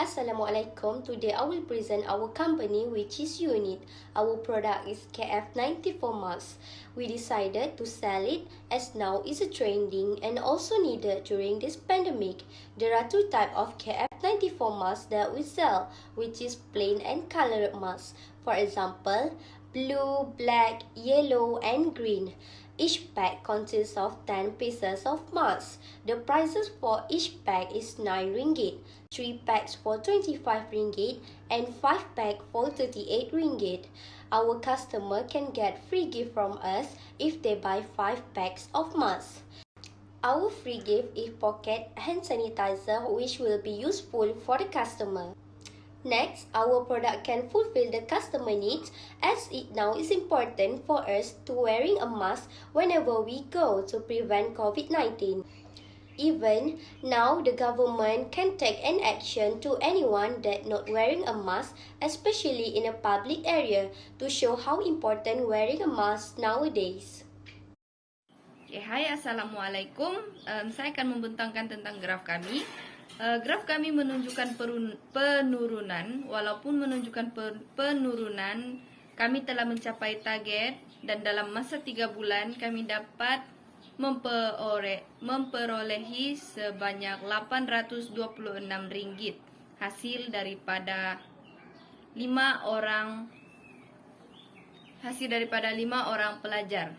Assalamualaikum. Today I will present our company, which is Unit. Our product is KF94 mask. We decided to sell it as now is a trending and also needed during this pandemic. There are two types of KF94 masks that we sell, which is plain and colored masks. For example, blue, black, yellow, and green. Each pack consists of 10 pieces of mask. The prices for each pack is 9 ringgit, 3 packs for 25 ringgit, and 5 packs for 38 ringgit. Our customer can get free gift from us if they buy 5 packs of masks. Our free gift is pocket hand sanitizer, which will be useful for the customer. Next, our product can fulfill the customer needs, as it now is important for us to wearing a mask whenever we go to prevent COVID-19. Even now, the government can take an action to anyone that not wearing a mask, especially in a public area, to show how important wearing a mask nowadays. Hai, Assalamualaikum. Saya akan membentangkan tentang graf kami. Graf kami menunjukkan penurunan. Walaupun menunjukkan penurunan, kami telah mencapai target dan dalam masa 3 bulan kami dapat memperolehi sebanyak 826 ringgit hasil daripada 5 orang pelajar.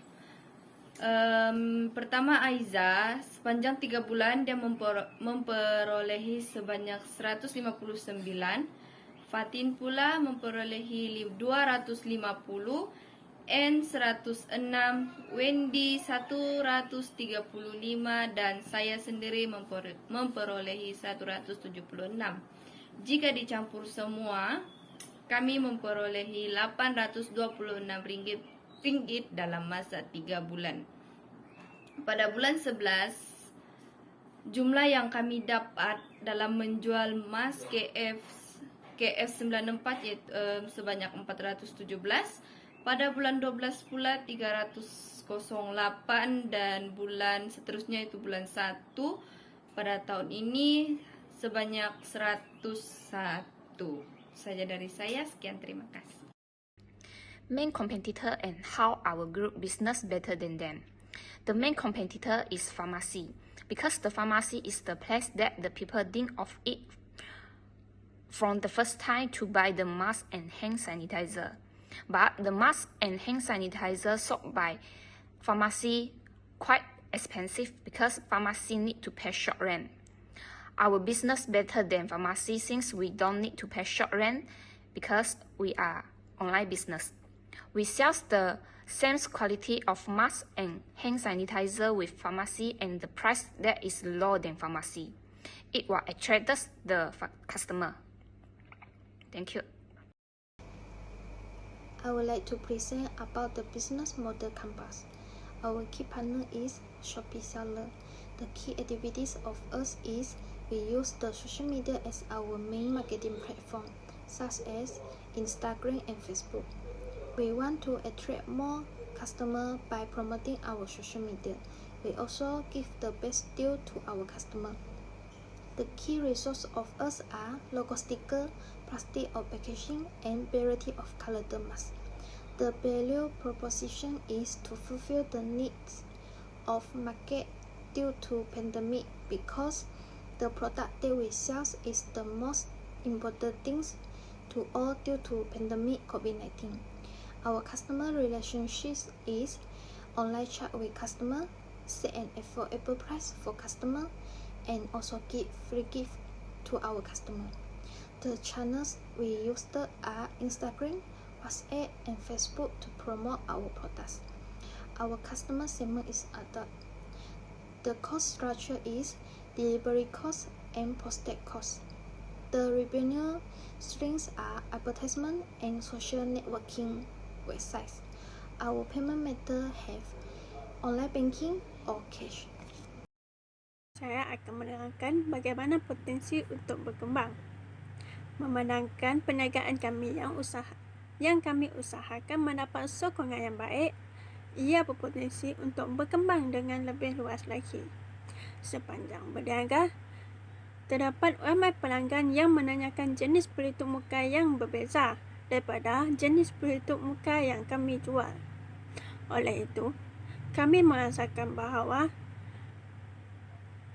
Pertama, Aiza, sepanjang 3 bulan dia memperolehi sebanyak 159. Fatin pula memperolehi 250, N 106, Wendy 135, dan saya sendiri memperolehi 176. Jika dicampur semua, kami memperolehi 826 ringgit dalam masa 3 bulan. Pada bulan 11, jumlah yang kami dapat dalam menjual mask KF94 yaitu sebanyak 417. Pada bulan 12 pula 308, dan bulan seterusnya itu bulan 1 pada tahun ini sebanyak 101. Saja dari saya, sekian, terima kasih. Main competitor and how our group business better than them. The main competitor is pharmacy, because the pharmacy is the place that the people think of it from the first time to buy the mask and hand sanitizer. But the mask and hand sanitizer sold by pharmacy quite expensive because pharmacy need to pay short rent. Our business better than pharmacy since we don't need to pay short rent because we are online business. We sell the same quality of mask and hand sanitizer with pharmacy and the price that is lower than pharmacy. It will attract the customer. Thank you. I would like to present about the business model Compass. Our key partner is Shopee seller. The key activities of us is we use the social media as our main marketing platform, such as Instagram and Facebook. We want to attract more customers by promoting our social media. We also give the best deal to our customer. The key resources of us are logo sticker, plastic or packaging, and variety of colored masks. The value proposition is to fulfill the needs of market due to pandemic, because the product that we sell is the most important things to all due to pandemic COVID-19. Our customer relationships is online chat with customer, set an affordable price for customer, and also give free gift to our customer. The channels we used are Instagram, WhatsApp, and Facebook to promote our products. Our customer segment is adult. The cost structure is delivery cost and postage cost. The revenue streams are advertisement and social networking websites. Our payment method have online banking or cash. Saya akan menerangkan bagaimana potensi untuk berkembang. Memandangkan perniagaan kami yang kami usahakan mendapat sokongan yang baik, ia berpotensi untuk berkembang dengan lebih luas lagi. Sepanjang berniaga, Terdapat ramai pelanggan yang menanyakan jenis pelitup muka yang berbeza daripada jenis pelitup muka yang kami jual. Oleh itu, kami merasakan bahawa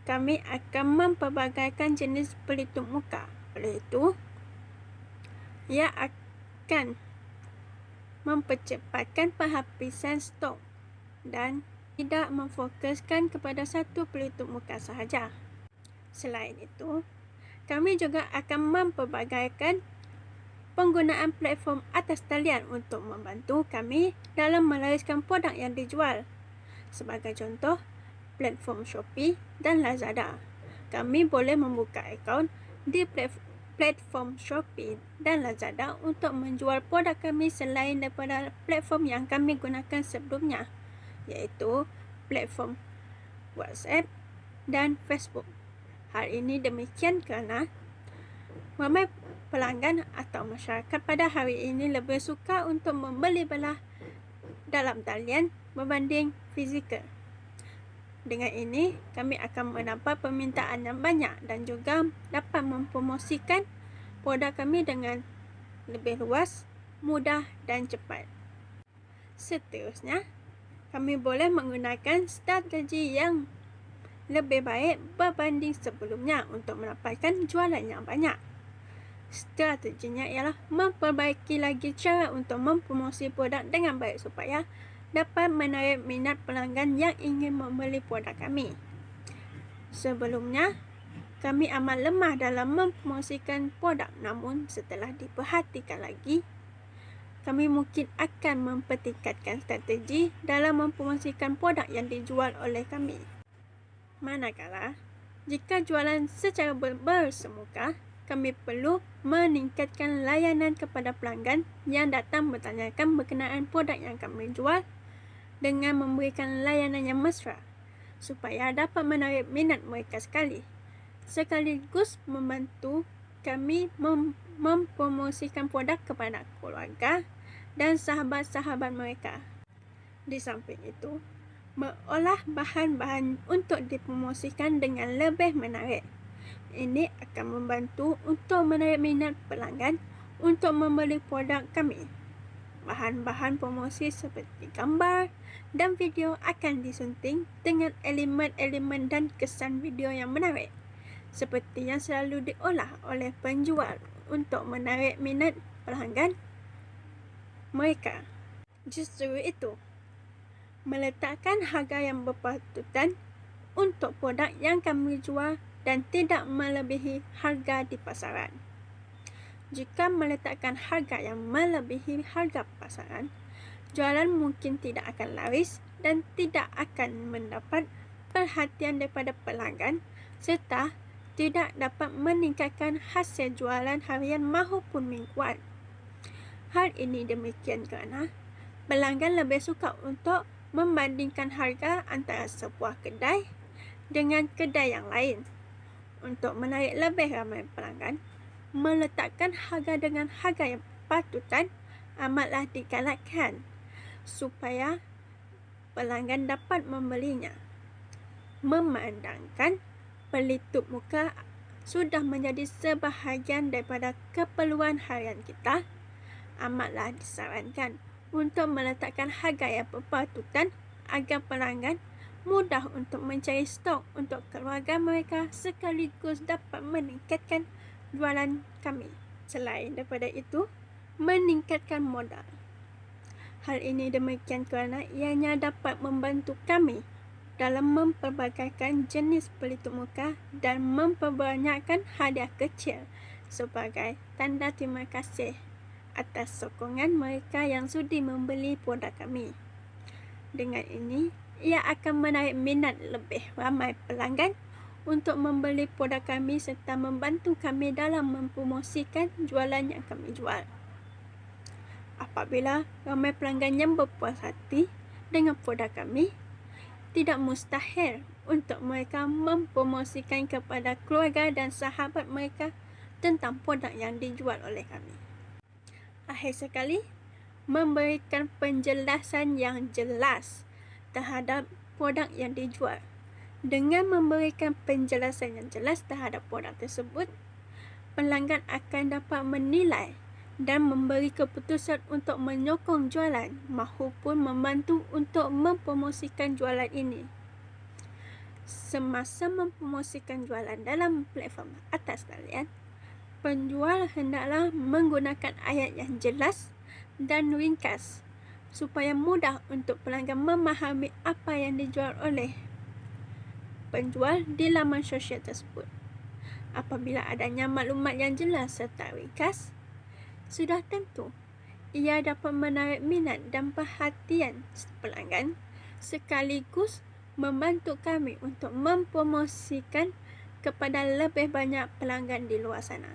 kami akan mempelbagaikan jenis pelitup muka. Oleh itu, ia akan mempercepatkan penghabisan stok dan tidak memfokuskan kepada satu pelitup muka sahaja. Selain itu, kami juga akan mempelbagaikan penggunaan platform atas talian untuk membantu kami dalam melariskan produk yang dijual. Sebagai contoh, platform Shopee dan Lazada. Kami boleh membuka akaun di platform Shopee dan Lazada untuk menjual produk kami selain daripada platform yang kami gunakan sebelumnya, iaitu platform WhatsApp dan Facebook. Hal ini demikian kerana ramai pelanggan atau masyarakat pada hari ini lebih suka untuk membeli belah dalam talian berbanding fizikal. Dengan ini, kami akan mendapat permintaan yang banyak dan juga dapat mempromosikan produk kami dengan lebih luas, mudah dan cepat. Seterusnya, kami boleh menggunakan strategi yang lebih baik berbanding sebelumnya untuk mendapatkan jualan yang banyak. Strateginya ialah memperbaiki lagi cara untuk mempromosi produk dengan baik supaya dapat menarik minat pelanggan yang ingin membeli produk kami. Sebelumnya, kami amat lemah dalam mempromosikan produk, namun setelah diperhatikan lagi, kami mungkin akan mempertingkatkan strategi dalam mempromosikan produk yang dijual oleh kami. Manakala, jika jualan secara bersemuka, kami perlu meningkatkan layanan kepada pelanggan yang datang bertanyakan berkenaan produk yang kami jual dengan memberikan layanan yang mesra supaya dapat menarik minat mereka sekaligus membantu kami mempromosikan produk kepada keluarga dan sahabat-sahabat mereka. Di samping itu, mengolah bahan-bahan untuk dipromosikan dengan lebih menarik. Ini akan membantu untuk menarik minat pelanggan untuk membeli produk kami. Bahan-bahan promosi seperti gambar dan video akan disunting dengan elemen-elemen dan kesan video yang menarik, seperti yang selalu diolah oleh penjual untuk menarik minat pelanggan mereka. Justru itu, meletakkan harga yang berpatutan untuk produk yang kami jual dan tidak melebihi harga di pasaran. Jika meletakkan harga yang melebihi harga pasaran, jualan mungkin tidak akan laris dan tidak akan mendapat perhatian daripada pelanggan serta tidak dapat meningkatkan hasil jualan harian maupun mingguan. Hal ini demikian kerana pelanggan lebih suka untuk membandingkan harga antara sebuah kedai dengan kedai yang lain. Untuk menarik lebih ramai pelanggan, meletakkan harga dengan harga yang patutan amatlah digalakkan supaya pelanggan dapat membelinya. Memandangkan pelitup muka sudah menjadi sebahagian daripada keperluan harian kita, amatlah disarankan untuk meletakkan harga yang berpatutan agar pelanggan mudah untuk mencari stok untuk keluarga mereka sekaligus dapat meningkatkan jualan kami. Selain daripada itu, meningkatkan modal. Hal ini demikian kerana ianya dapat membantu kami dalam memperbagaikan jenis pelitup muka dan memperbanyakkan hadiah kecil sebagai tanda terima kasih atas sokongan mereka yang sudi membeli produk kami. Dengan ini, ia akan menarik minat lebih ramai pelanggan untuk membeli produk kami serta membantu kami dalam mempromosikan jualan yang kami jual. Apabila ramai pelanggan yang berpuas hati dengan produk kami, tidak mustahil untuk mereka mempromosikan kepada keluarga dan sahabat mereka tentang produk yang dijual oleh kami. Akhir sekali, memberikan penjelasan yang jelas terhadap produk yang dijual Dengan memberikan penjelasan yang jelas terhadap produk tersebut, pelanggan akan dapat menilai dan memberi keputusan untuk menyokong jualan maupun membantu untuk mempromosikan jualan ini. Semasa mempromosikan jualan dalam platform atas talian, penjual hendaklah menggunakan ayat yang jelas dan ringkas supaya mudah untuk pelanggan memahami apa yang dijual oleh penjual di laman sosial tersebut. Apabila adanya maklumat yang jelas serta ringkas, sudah tentu ia dapat menarik minat dan perhatian pelanggan sekaligus membantu kami untuk mempromosikan kepada lebih banyak pelanggan di luar sana.